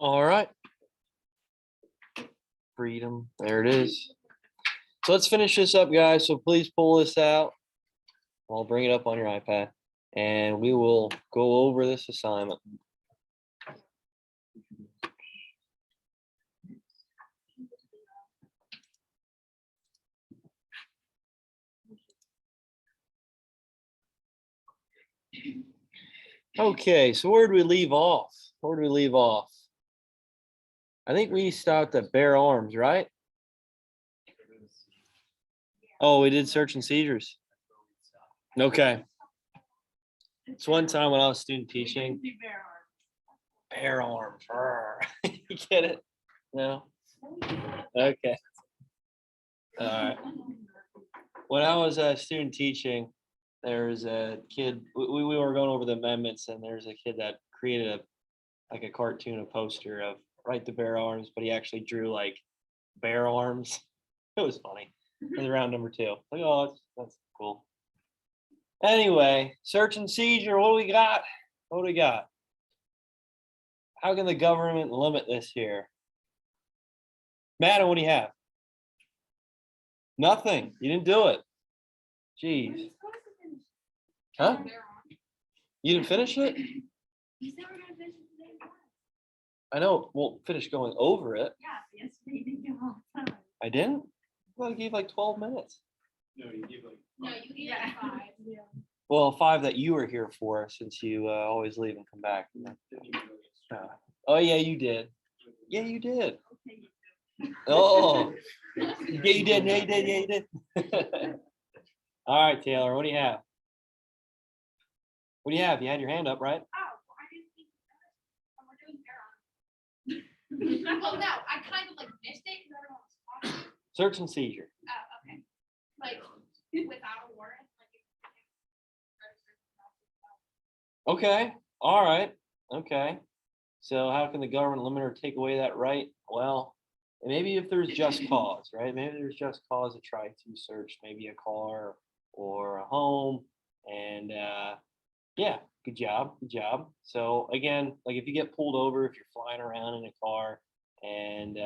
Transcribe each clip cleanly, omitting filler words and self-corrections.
All right. Freedom. There it is. So let's finish this up, guys. So please pull this out. I'll bring it up on your iPad and we will go over this assignment. Okay, so where did we leave off? Where did we leave off? I think we stopped at bare arms, right? Oh, we did search and seizures. Okay. It's one time when I was student teaching. Bare arms. You get it? No? Okay. All right. When I was student teaching, there was a kid, we were going over the amendments, and there's a kid that created a cartoon, a poster of right to bear arms, but he actually drew like bear arms. It was funny. It was around number 2. Like, oh, that's cool. Anyway, search and seizure. What do we got? What do we got? How can the government limit this here? Madam, what do you have? Nothing. You didn't do it. Jeez. Huh? You didn't finish it? I know. Won't finish going over it. Yeah, yesterday you did all the time. I didn't? Well, I gave like 12 minutes. No, you gave like 5. Yeah. Well, 5 that you were here for, since you always leave and come back. Oh, yeah, you did. Yeah, you did. Oh, yeah, you did. Yeah, you did. Yeah, you did. All right, Taylor, what do you have? What do you have? You had your hand up, right? Oh, well, I didn't think we're doing fair on. Well, no, I kind of like missed it because everyone was talking. Search and seizure. Oh, okay. Like without a warrant. Okay. All right. Okay. So how can the government limit or take away that right? Well, maybe if there's just cause, right? Maybe there's just cause to try to search maybe a car or a home. And yeah, good job. Good job. So again, like if you get pulled over, if you're flying around in a car, and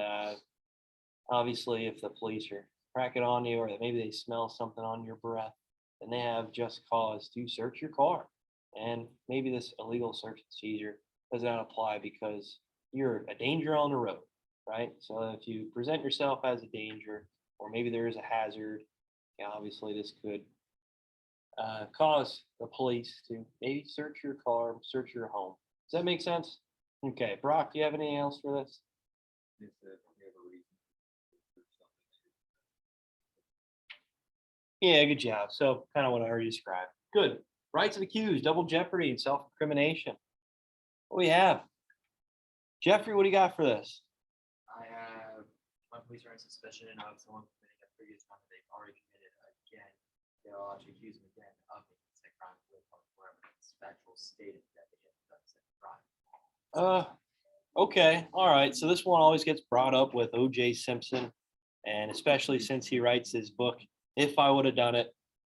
obviously if the police are cracking on you, or that maybe they smell something on your breath, then they have just cause to search your car. And maybe this illegal search and seizure does not apply because you're a danger on the road, right? So if you present yourself as a danger, or maybe there is a hazard, yeah, obviously this could cause the police to maybe search your car, search your home. Does that make sense? Okay, Brock, do you have anything else for this? Yeah, good job. So kind of what I already described. Good. Rights of accused, double jeopardy, and self-incrimination. What do we have? Jeffrey, what do you got for this? I have when police are in suspicion of someone committing a previous crime that they've already committed again. They'll actually accuse them again of making the same crime with more evidence, factual stated that they have done the same crime. Okay, all right. So this one always gets brought up with O.J. Simpson, and especially since he writes his book, If I Would Have Done It,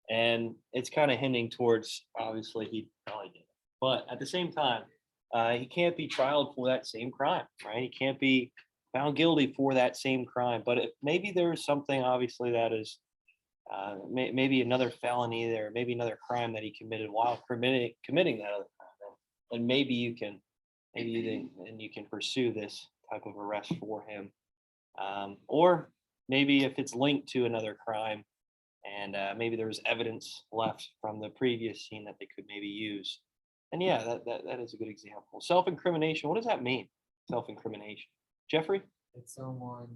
and it's kind of hinting towards obviously he probably did it, but at the same time, he can't be trialed for that same crime, right? He can't be found guilty for that same crime. But if maybe there's something obviously that is maybe another felony there, maybe another crime that he committed while committing that other crime, then maybe you can pursue this type of arrest for him, or maybe if it's linked to another crime, and maybe there was evidence left from the previous scene that they could maybe use. And yeah, that is a good example. Self-incrimination. What does that mean? Self-incrimination. Jeffrey? It's someone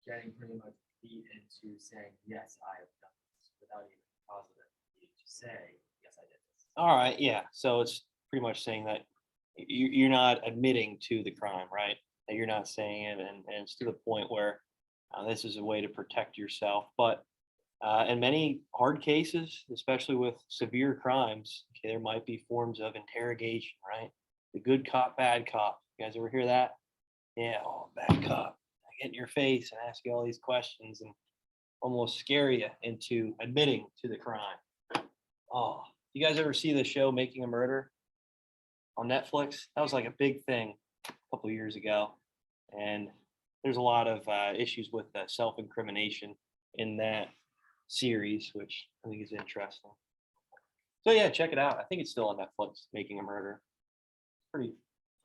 getting pretty much beat into saying, yes, I have done this without even positive need to say, yes, I did this. All right, yeah. So it's pretty much saying that you're not admitting to the crime, right? That you're not saying it, and it's to the point where this is a way to protect yourself. But in many hard cases, especially with severe crimes, okay, there might be forms of interrogation, right? The good cop, bad cop. You guys ever hear that? Yeah, oh, bad cop. I get in your face and ask you all these questions and almost scare you into admitting to the crime. Oh, you guys ever see the show Making a Murder on Netflix? That was like a big thing a couple of years ago. And there's a lot of issues with self-incrimination in that series, which I think is interesting. So yeah, check it out. I think it's still on Netflix, Making a Murder. Pretty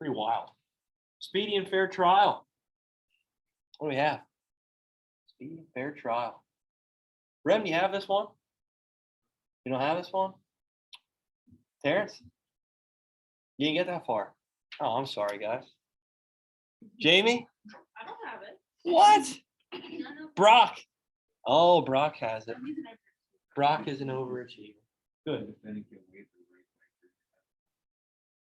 wild. Speedy and Fair Trial. What do we have? Speedy and Fair Trial. Rem, do you have this one? You don't have this one? Terrence? You didn't get that far. Oh, I'm sorry, guys. Jamie? I don't have it. What? No, no. Brock. Oh, Brock has it. I'm using it. Brock is an overachiever. Good.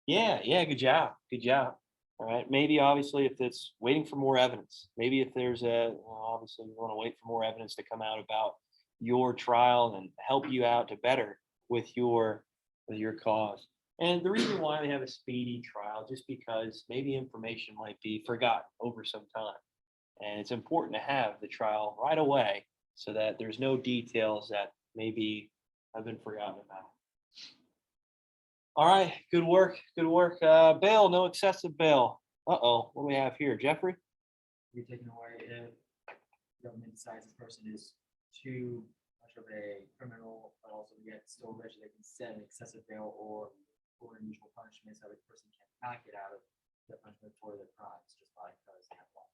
Yeah, good job. Good job. All right. Maybe obviously if it's waiting for more evidence, maybe if there's obviously you want to wait for more evidence to come out about your trial and help you out to better with your cause. And the reason why we have a speedy trial, just because maybe information might be forgotten over some time. And it's important to have the trial right away so that there's no details that maybe have been forgotten about. All right, good work, good work. Bail, no excessive bail. Uh-oh, what do we have here? Jeffrey? You're taken away if government decides this person is too much of a criminal, but also yet still rich, they can set an excessive bail or unusual punishment, so the person cannot get out of the punishment for their crimes just because they have law.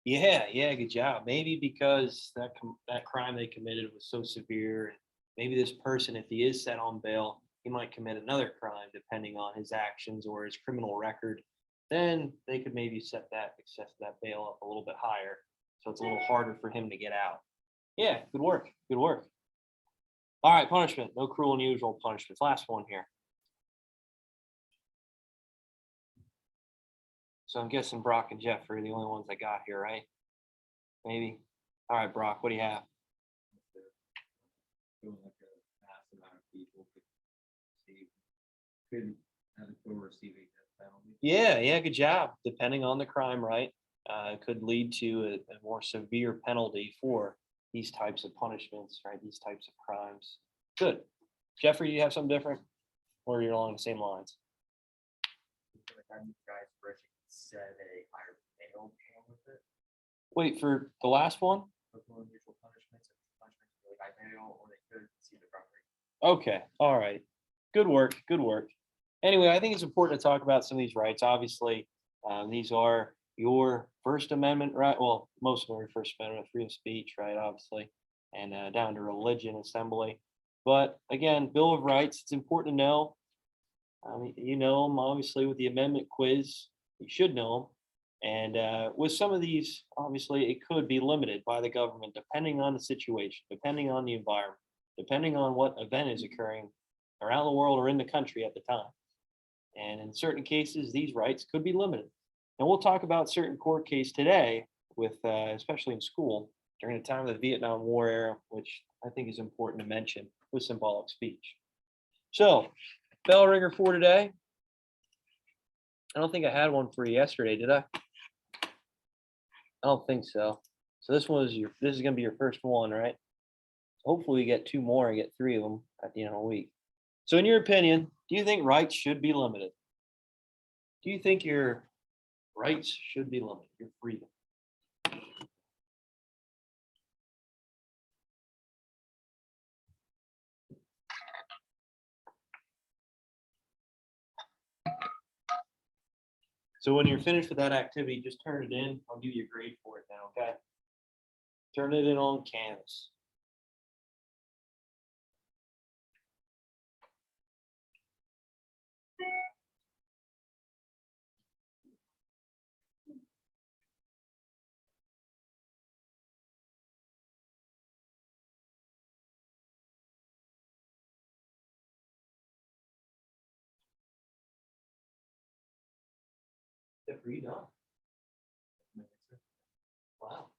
Yeah, good job. Maybe because that crime they committed was so severe, maybe this person, if he is set on bail, he might commit another crime depending on his actions or his criminal record. Then they could maybe set that bail up a little bit higher, so it's a little harder for him to get out. Yeah, good work, good work. All right, punishment. No cruel and unusual punishments. Last one here. So I'm guessing Brock and Jeff are the only ones that got here, right? Maybe. All right, Brock, what do you have? Feeling like a mass amount of people could have a receiving death penalty. Yeah, good job. Depending on the crime, right? It could lead to a more severe penalty for these types of punishments, right? These types of crimes. Good. Jeffrey, you have something different? Or you're along the same lines? I feel like I'm guys first set a higher bail with it. Wait, for the last one? For unusual punishments, if punishments are really high bail, or they could see the property. Okay, all right. Good work, good work. Anyway, I think it's important to talk about some of these rights. Obviously, these are your First Amendment right. Well, most of them are your First Amendment, freedom of speech, right? Obviously, and down to religion, assembly. But again, Bill of Rights. It's important to know. You know them obviously with the amendment quiz. You should know them. And with some of these, obviously, it could be limited by the government depending on the situation, depending on the environment, depending on what event is occurring around the world or in the country at the time. And in certain cases, these rights could be limited. And we'll talk about certain court case today with, especially in school, during the time of the Vietnam War era, which I think is important to mention with symbolic speech. So, bell ringer for today. I don't think I had one for you yesterday, did I? I don't think so. So this is gonna be your first one, right? Hopefully we get two more and get three of them at the end of the week. So in your opinion, do you think rights should be limited? Do you think your rights should be limited, your freedom? So when you're finished with that activity, just turn it in. I'll give you a grade for it now, okay? Turn it in on Canvas. Good for you, done. Wow.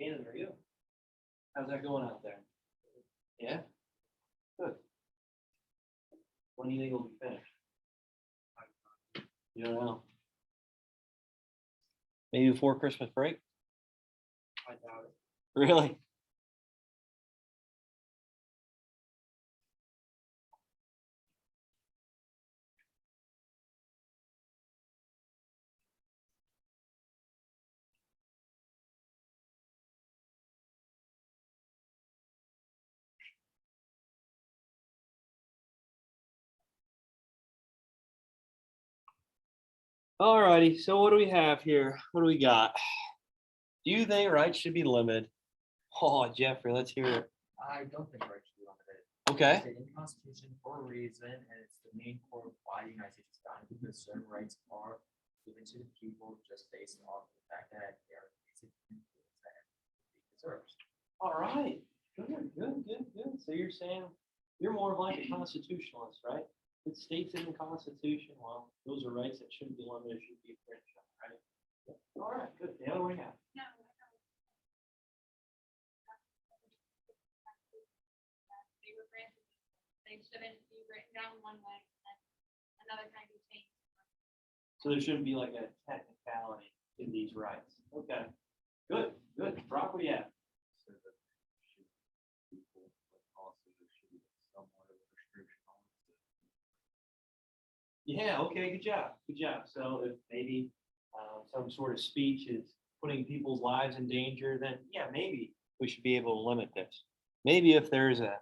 Canada are you? How's that going out there? Yeah? Good. When do you think it'll be finished? You don't know? Maybe before Christmas break? I doubt it. Really? Alrighty, so what do we have here? What do we got? Do you think rights should be limited? Oh, Jeffrey, let's hear it. I don't think rights should be limited. Okay. It's in the Constitution for a reason, and it's the main core of why the United States is founded, because certain rights are given to the people just based off the fact that they are basic things that it deserves. All right. Good. So you're saying you're more of like a constitutionalist, right? It states in the Constitution, well, those are rights that shouldn't be limited, should be infringed on, right? Yeah. All right, good. The other way now. No. They were granted, they shouldn't be written down one way and then another kind of change. So there shouldn't be like a technicality in these rights. Okay. Good. Brock, what do you have? So that should people, but also there should be somewhat of a restriction on it. Yeah, okay, good job. So if maybe some sort of speech is putting people's lives in danger, then yeah, maybe we should be able to limit this. Maybe if there's a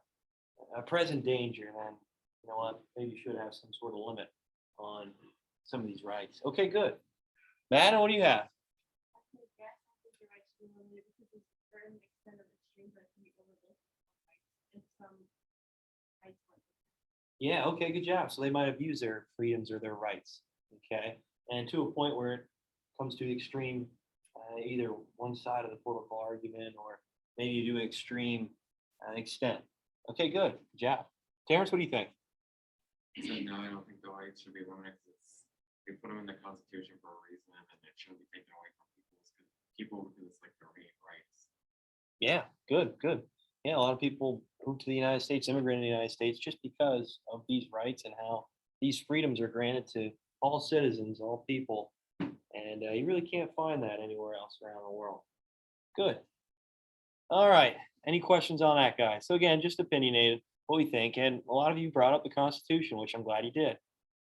present danger, then you know what, maybe you should have some sort of limit on some of these rights. Okay, good. Madden, what do you have? Yeah, okay, good job. So they might abuse their freedoms or their rights. Okay. And to a point where it comes to the extreme, either one side of the political argument or maybe to an extreme extent. Okay, good. Good job. Terrence, what do you think? So no, I don't think the rights should be limited. 'Cause they put them in the Constitution for a reason, and it shouldn't be taken away from people because it's like their main rights. Yeah, good. Yeah, a lot of people move to the United States, immigrate in the United States just because of these rights and how these freedoms are granted to all citizens, all people. And you really can't find that anywhere else around the world. Good. All right. Any questions on that, guys? So again, just opinionated, what we think. And a lot of you brought up the Constitution, which I'm glad you did.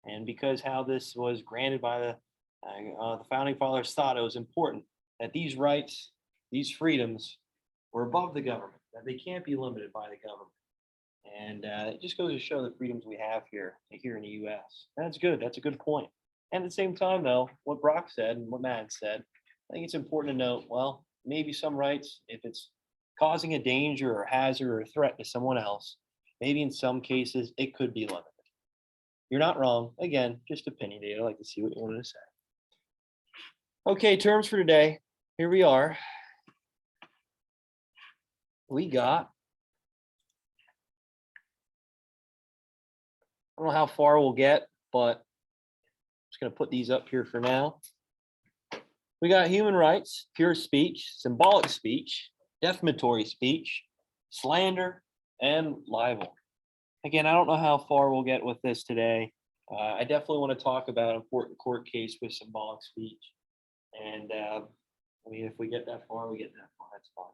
And because how this was granted by the founding fathers thought it was important that these rights, these freedoms were above the government, that they can't be limited by the government. And it just goes to show the freedoms we have here in the U.S. And that's good. That's a good point. And at the same time, though, what Brock said and what Matt said, I think it's important to note, well, maybe some rights, if it's causing a danger or hazard or a threat to someone else, maybe in some cases it could be limited. You're not wrong. Again, just opinionated. I'd like to see what you wanted to say. Okay, terms for today. Here we are. We got, I don't know how far we'll get, but I'm just going to put these up here for now. We got human rights, pure speech, symbolic speech, defamatory speech, slander, and libel. Again, I don't know how far we'll get with this today. I definitely want to talk about an important court case with symbolic speech. And I mean, if we get that far, we get that far. That's fine.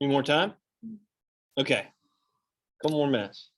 Any more time? Okay. Couple more minutes.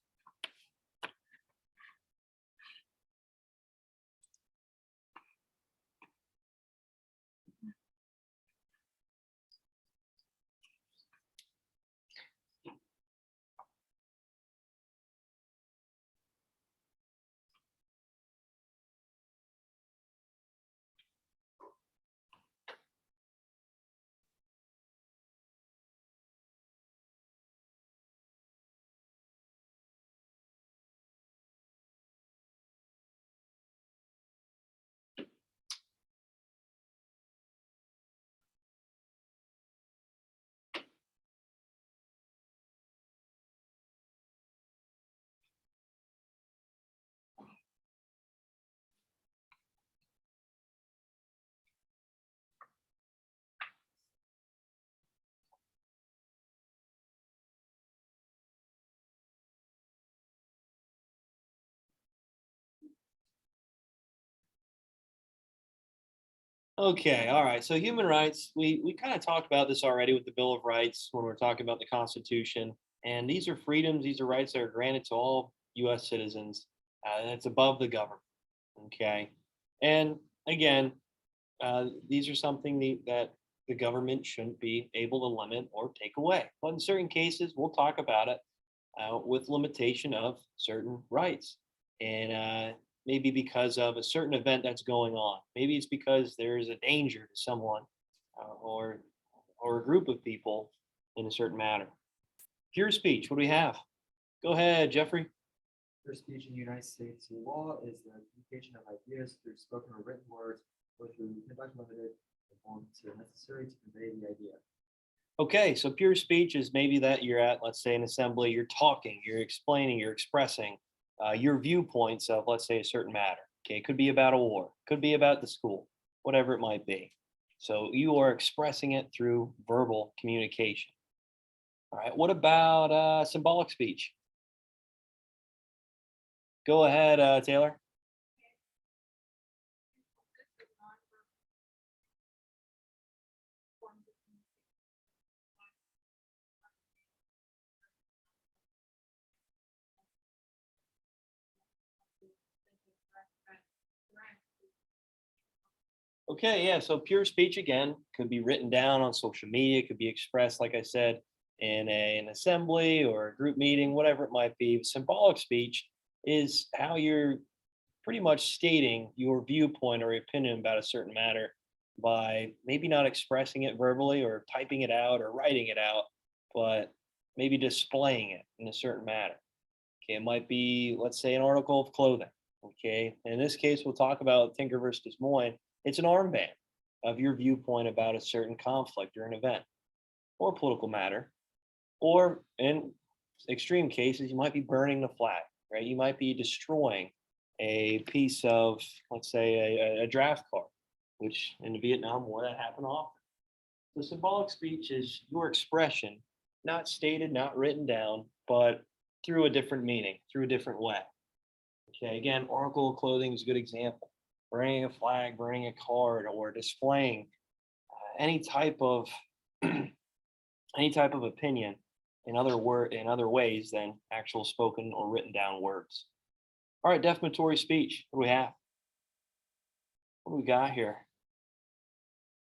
Okay, all right. So human rights, we kind of talked about this already with the Bill of Rights when we're talking about the Constitution. And these are freedoms, these are rights that are granted to all US citizens. And it's above the government. Okay. And again, these are something that the government shouldn't be able to limit or take away. But in certain cases, we'll talk about it with limitation of certain rights. And maybe because of a certain event that's going on. Maybe it's because there's a danger to someone or a group of people in a certain matter. Pure speech, what do we have? Go ahead, Jeffrey. Free speech in the United States law is the communication of ideas through spoken or written words or through conduct limited forms necessary to convey the idea. Okay, so pure speech is maybe that you're at, let's say, an assembly, you're talking, you're explaining, you're expressing your viewpoints of, let's say, a certain matter. Okay, it could be about a war, could be about the school, whatever it might be. So you are expressing it through verbal communication. All right, what about symbolic speech? Go ahead, Taylor. This is nonverbal forms of communication. Okay, yeah. So pure speech again could be written down on social media, could be expressed, like I said, in an assembly or a group meeting, whatever it might be. Symbolic speech is how you're pretty much stating your viewpoint or opinion about a certain matter by maybe not expressing it verbally or typing it out or writing it out, but maybe displaying it in a certain manner. Okay, it might be, let's say, an article of clothing. Okay, in this case, we'll talk about Tinker versus Des Moines. It's an armband of your viewpoint about a certain conflict or an event or political matter. Or in extreme cases, you might be burning the flag, right? You might be destroying a piece of, let's say, a draft card, which in the Vietnam War that happened often. The symbolic speech is your expression, not stated, not written down, but through a different meaning, through a different way. Okay, again, article of clothing is a good example. Burning a flag, burning a card, or displaying any type of any type of opinion in other ways than actual spoken or written down words. All right, defamatory speech. What do we have? What do we got here?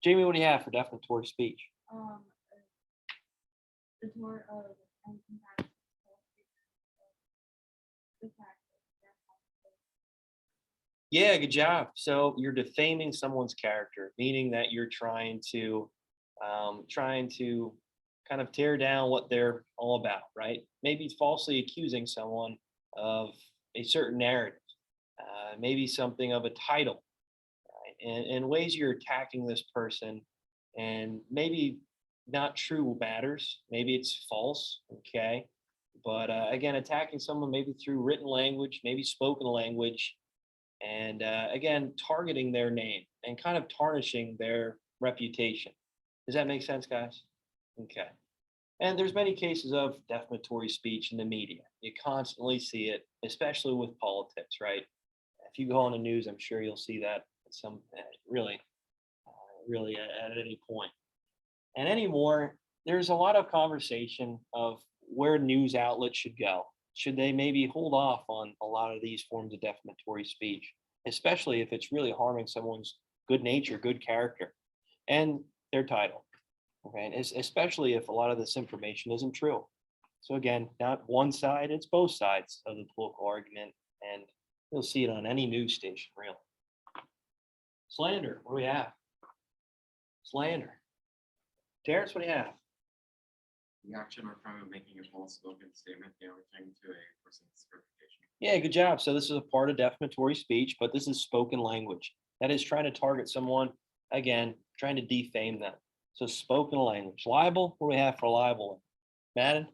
Jamie, what do you have for defamatory speech? Um, it's more of an impact. The fact that Yeah, good job. So you're defaming someone's character, meaning that you're trying to kind of tear down what they're all about, right? Maybe falsely accusing someone of a certain narrative, maybe something of a title, right? And ways you're attacking this person, and maybe not true matters. Maybe it's false, okay? But again, attacking someone maybe through written language, maybe spoken language, and again targeting their name and kind of tarnishing their reputation. Does that make sense, guys? Okay. And there's many cases of defamatory speech in the media. You constantly see it, especially with politics, right? If you go on the news, I'm sure you'll see that at really at any point. And anymore, there's a lot of conversation of where news outlets should go. Should they maybe hold off on a lot of these forms of defamatory speech, especially if it's really harming someone's good nature, good character, and their title? Okay, and especially if a lot of this information isn't true. So again, not one side, it's both sides of the political argument, and you'll see it on any news station, really. Slander, what do we have? Slander. Terrence, what do you have? The action or crime of making a false spoken statement damaging to a person's reputation. Yeah, good job. So this is a part of defamatory speech, but this is spoken language. That is trying to target someone, again, trying to defame them. So spoken language. Libel, what do we have for libel? Madden?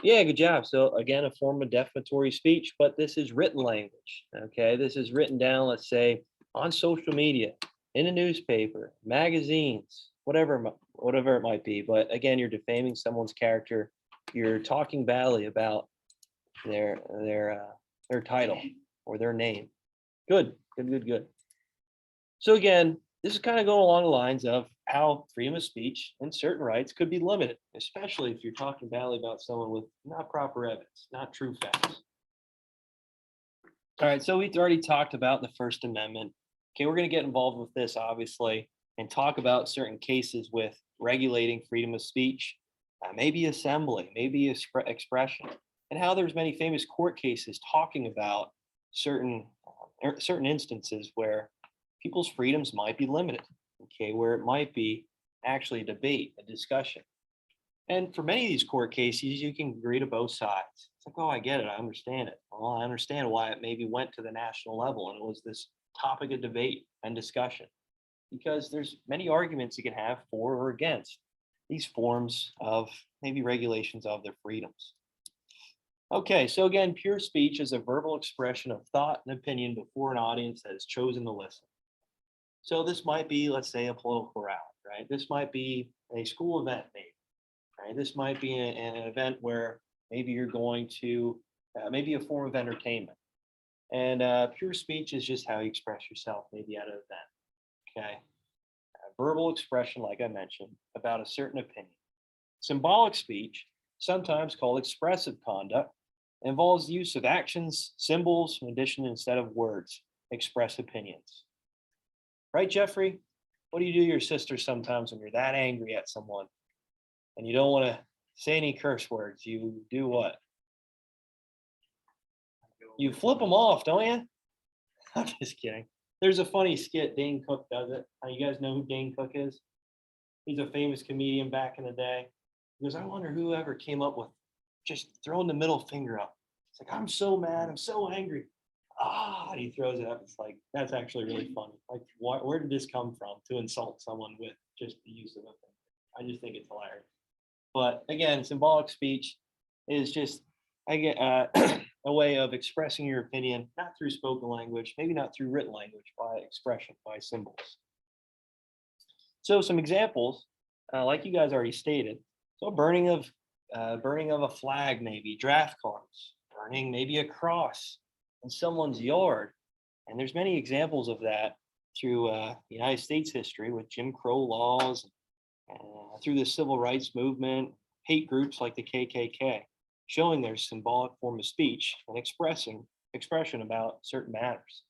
Yeah, good job. So again, a form of defamatory speech, but this is written language. Okay, this is written down, let's say, on social media, in a newspaper, magazines, whatever it might be. But again, you're defaming someone's character. You're talking badly about their title or their name. Good, good, good, good. So again, this is kind of going along the lines of how freedom of speech and certain rights could be limited, especially if you're talking badly about someone with not proper evidence, not true facts. All right, so we've already talked about the First Amendment. Okay, we're going to get involved with this, obviously, and talk about certain cases with regulating freedom of speech, maybe assembly, maybe expression, and how there's many famous court cases talking about certain instances where people's freedoms might be limited, okay, where it might be actually a debate, a discussion. And for many of these court cases, you can agree to both sides. It's like, oh, I get it, I understand it. Well, I understand why it maybe went to the national level and it was this topic of debate and discussion, because there's many arguments you can have for or against these forms of maybe regulations of their freedoms. Okay, so again, pure speech is a verbal expression of thought and opinion before an audience that has chosen to listen. So this might be, let's say, a political rally, right? This might be a school event, maybe, right? This might be an event where maybe you're going to, maybe a form of entertainment. And pure speech is just how you express yourself, maybe at an event, okay? Verbal expression, like I mentioned, about a certain opinion. Symbolic speech, sometimes called expressive conduct, involves the use of actions, symbols, in addition, instead of words, express opinions. Right, Jeffrey? What do you do to your sister sometimes when you're that angry at someone and you don't want to say any curse words? You do what? You flip them off, don't you? I'm just kidding. There's a funny skit, Dane Cook does it. You guys know who Dane Cook is? He's a famous comedian back in the day. He goes, I wonder who ever came up with just throwing the middle finger up. It's like, I'm so mad, I'm so angry. And he throws it up. It's like, that's actually really funny. Like, where did this come from to insult someone with just the use of a finger? I just think it's hilarious. But again, symbolic speech is just, a way of expressing your opinion, not through spoken language, maybe not through written language, by expression, by symbols. So some examples, like you guys already stated. So burning of a flag, maybe draft cards, burning maybe a cross in someone's yard. And there's many examples of that through United States history with Jim Crow laws, through the civil rights movement, hate groups like the KKK, showing their symbolic form of speech and expression about certain matters.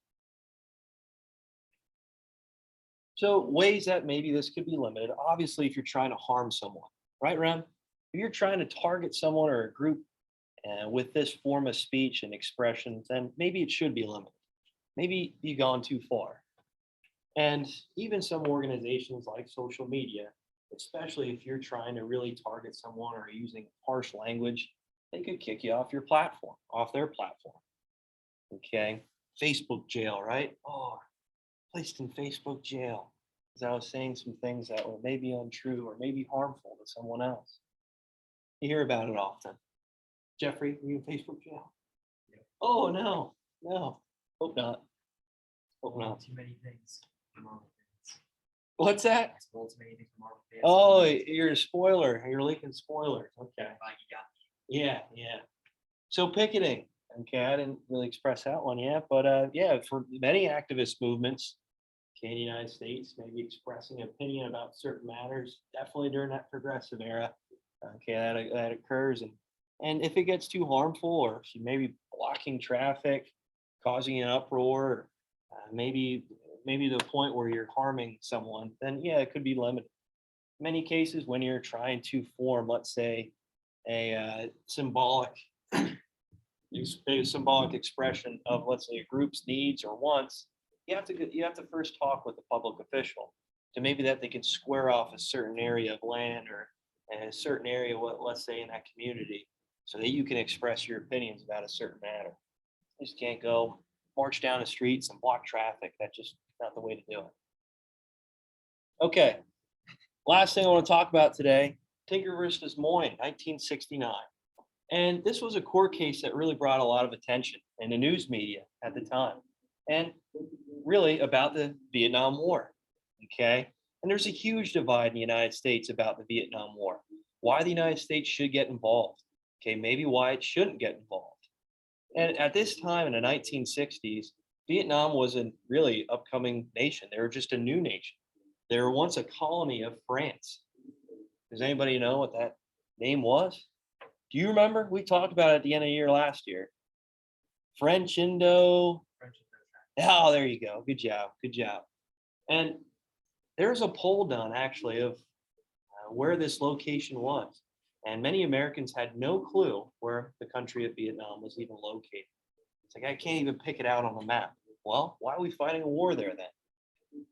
So ways that maybe this could be limited, obviously, if you're trying to harm someone, right, Rem? If you're trying to target someone or a group with this form of speech and expression, then maybe it should be limited. Maybe you've gone too far. And even some organizations like social media, especially if you're trying to really target someone or using harsh language, they could kick you off your platform, off their platform. Okay, Facebook jail, right? Oh, placed in Facebook jail because I was saying some things that were maybe untrue or maybe harmful to someone else. You hear about it often. Jeffrey, are you in Facebook jail? Yeah. Oh, no, no, hope not. Hope not. Too many things. Marvel fans. What's that? I spoiled too many things for Marvel fans. Oh, you're a spoiler. You're leaking spoilers. Okay. You got me. Yeah, yeah. So picketing. Okay, I didn't really express that one yet, but yeah, for many activist movements, okay, in the United States, maybe expressing an opinion about certain matters, definitely during that progressive era. Okay, that occurs, and if it gets too harmful, or if you maybe blocking traffic, causing an uproar, maybe to the point where you're harming someone, then yeah, it could be limited. Many cases when you're trying to form, let's say, a a symbolic expression of, let's say, a group's needs or wants, you have to first talk with the public official to maybe that they can square off a certain area of land or a certain area, what, let's say, in that community, so that you can express your opinions about a certain matter. You just can't go march down the streets and block traffic. That's just not the way to do it. Okay, last thing I want to talk about today, Tinker versus Des Moines, 1969. And this was a court case that really brought a lot of attention in the news media at the time. And really about the Vietnam War. Okay. And there's a huge divide in the United States about the Vietnam War. Why the United States should get involved. Okay. Maybe why it shouldn't get involved. And at this time in the 1960s, Vietnam was a really upcoming nation. They were just a new nation. They were once a colony of France. Does anybody know what that name was? Do you remember? We talked about it at the end of the year last year. French Indo. French Indochina. Oh, there you go. Good job. Good job. And there's a poll done actually of where this location was. And many Americans had no clue where the country of Vietnam was even located. It's like, I can't even pick it out on the map. Well, why are we fighting a war there then?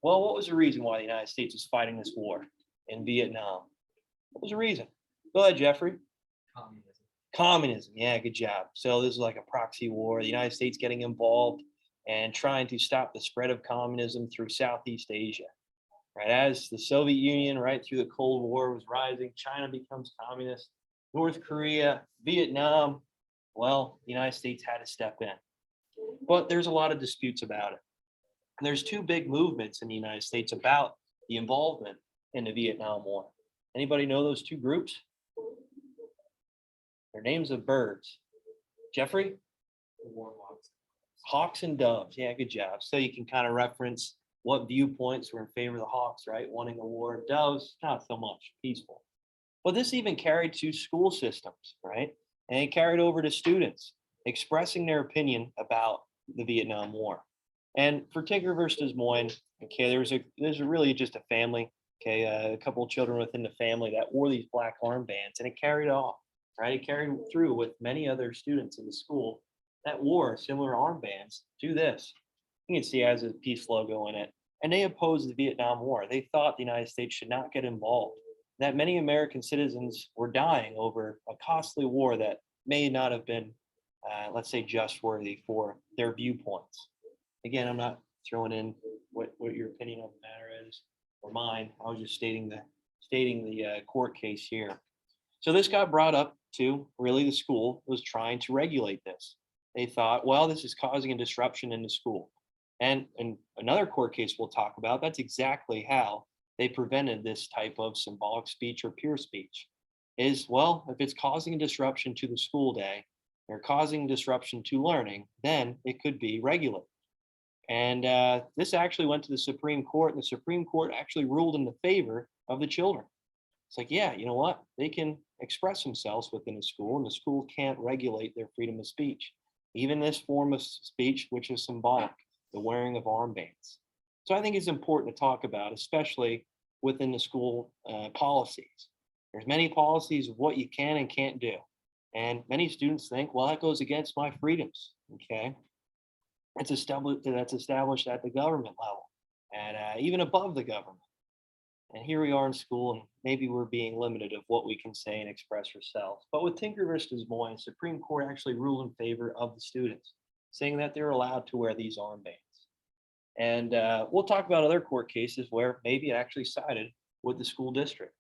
Well, what was the reason why the United States was fighting this war in Vietnam? What was the reason? Go ahead, Jeffrey. Communism. Communism. Yeah, good job. So this is like a proxy war. The United States getting involved and trying to stop the spread of communism through Southeast Asia. Right, as the Soviet Union, right through the Cold War was rising, China becomes communist, North Korea, Vietnam. Well, the United States had to step in. But there's a lot of disputes about it. And there's two big movements in the United States about the involvement in the Vietnam War. Anybody know those two groups? Their names of birds. Jeffrey? The warlords. Hawks and doves. Yeah, good job. So you can kind of reference what viewpoints were in favor of the Hawks, right? Wanting a war. Doves, not so much, peaceful. But this even carried to school systems, right? And it carried over to students expressing their opinion about the Vietnam War. And for Tinker versus Des Moines, okay, there's really just a family, okay, a couple of children within the family that wore these black armbands, and it carried off, right? It carried through with many other students in the school that wore similar armbands to this. You can see it has a peace logo in it. And they opposed the Vietnam War. They thought the United States should not get involved, that many American citizens were dying over a costly war that may not have been, let's say, just worthy for their viewpoints. Again, I'm not throwing in what your opinion on the matter is or mine. I was just stating the court case here. So this got brought up to really the school was trying to regulate this. They thought, well, this is causing a disruption in the school. And in another court case we'll talk about, that's exactly how they prevented this type of symbolic speech or pure speech. Is, well, if it's causing a disruption to the school day or causing disruption to learning, then it could be regulated. And this actually went to the Supreme Court, and the Supreme Court actually ruled in the favor of the children. It's like, yeah, you know what? They can express themselves within a school, and the school can't regulate their freedom of speech. Even this form of speech, which is symbolic, the wearing of armbands. So I think it's important to talk about, especially within the school policies. There's many policies of what you can and can't do. And many students think, well, that goes against my freedoms, okay? That's established at the government level and even above the government. And here we are in school, and maybe we're being limited of what we can say and express ourselves. But with Tinker versus Des Moines, the Supreme Court actually ruled in favor of the students, saying that they're allowed to wear these armbands. And we'll talk about other court cases where maybe it actually sided with the school district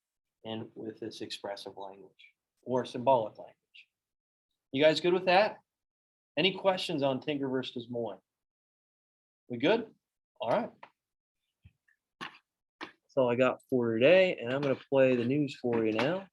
and with this expressive language or symbolic language. You guys good with that? Any questions on Tinker versus Des Moines? We good? All right. That's all I got for today, and I'm going to play the news for you now.